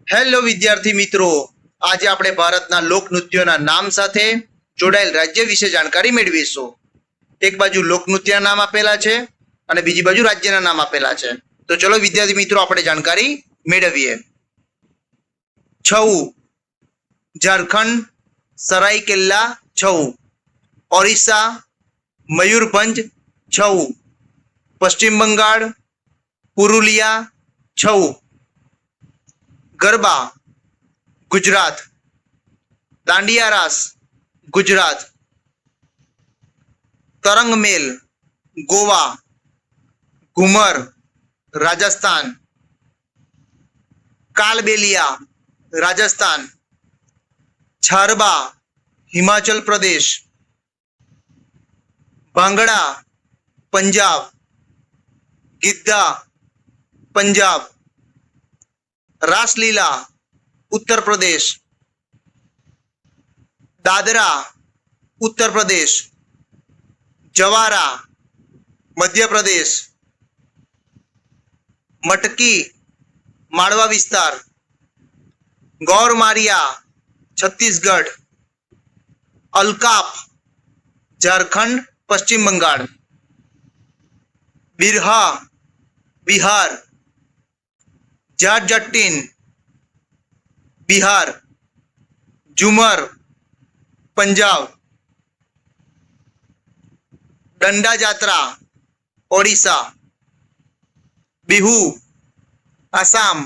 Hello વિદ્યાર્થી મિત્રો, આજે આપણે ભારતના લોકનૃત્યોના નામ સાથે જોડાયેલ રાજ્ય વિશે જાણકારી મેળવીશું. એક બાજુ લોકનૃત્યના નામ આપેલા છે અને બીજી બાજુ રાજ્યના નામ આપેલા છે. તો ચલો વિદ્યાર્થી મિત્રો આપણે જાણકારી મેળવીએ. છઉ ઝારખંડ સરાયકેલા છઉ. ઓરિસ્સા મયુરભંજ છઉ. પશ્ચિમ બંગાળ પુરુલિયા છઉ. ગરબા ગુજરાત. દાંડિયા રાસ ગુજરાત. તરંગ મેલ ગોવા. ઘુમર રાજસ્થાન. કાલબેલિયા રાજસ્થાન. છારબા હિમાચલ પ્રદેશ. ભાંગડા પંજાબ. ગિદ્દા પંજાબ. રાસલીલા ઉત્તર પ્રદેશ. દાદરા ઉત્તર પ્રદેશ. જવારા મધ્ય પ્રદેશ. મટકી માળવા વિસ્તાર. ગૌરમારિયા છત્તીસગઢ. અલકાપ ઝારખંડ પશ્ચિમ બંગાળ. બિરહા બિહાર. જાટજટ્ટીન બિહાર. ઝુમર પંજાબ. દંડા જાત્રા ઓડિશા. બિહુ આસામ.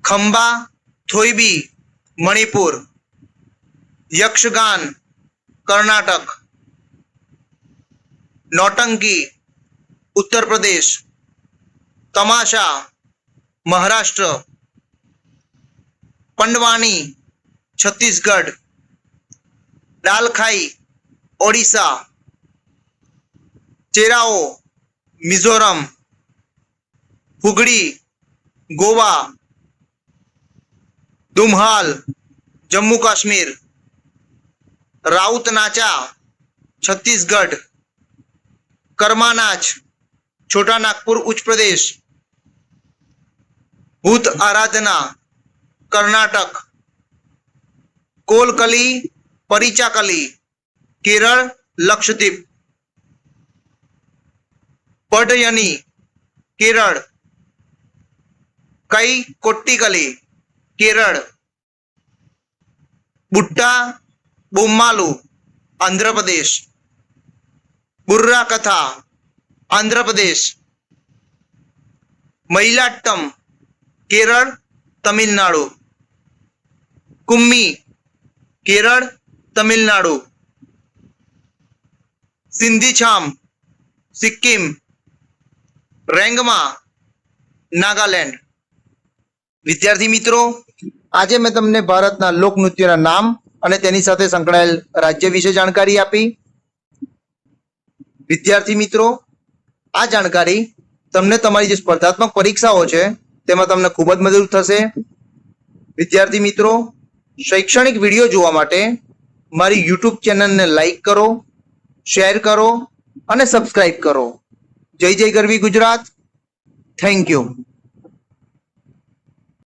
ખંબા થોઈબી મણિપુર. યક્ષગાન કર્ણાટક. નોટંકી ઉત્તર પ્રદેશ. તમાશા મહારાષ્ટ્ર. પંડવાની છત્તીસગઢ. ડાલખાઈ ઓડિશા. ચેરાઓ મિઝોરમ. ફુગડી ગોવા. દુમહાલ જમ્મુ કાશ્મીર. રાઉત નાચા છત્તીસગઢ. કર્મા નાચ છોટા નાગપુર ઉચ્ચ પ્રદેશ. ભૂત આરાધના કર્ણાટક. કોલકલી પરિચાકલી કેરળ લક્ષદ્વીપ. પઢયની કેરળ. કઈ કોટ્ટીકલી કેરળ. બુટ્ટા બોમ્માલુ આંધ્રપ્રદેશ. બુર્રા કથા આંધ્રપ્રદેશ. મહિલાટ્ટમ કેરળ તમિલનાડુ. કુમ્મી કેરળ તમિલનાડુ. સિંધી છામ સિક્કિમ. રેંગમા નાગાલેન્ડ. વિદ્યાર્થી મિત્રો, આજે મેં તમને ભારતના લોકનૃત્યોના નામ અને તેની સાથે સંકળાયેલ રાજ્ય વિશે જાણકારી આપી. વિદ્યાર્થી મિત્રો, આ જાણકારી તમને તમારી જે સ્પર્ધાત્મક પરીક્ષાઓ છે તેમાં તમને ખૂબ જ મદદરૂપ થશે. વિદ્યાર્થી મિત્રો, શૈક્ષણિક વિડીયો જોવા માટે મારી યુટ્યુબ ચેનલને લાઈક કરો, શેર કરો અને સબસ્ક્રાઇબ કરો. જય જય ગરવી ગુજરાત. Thank you.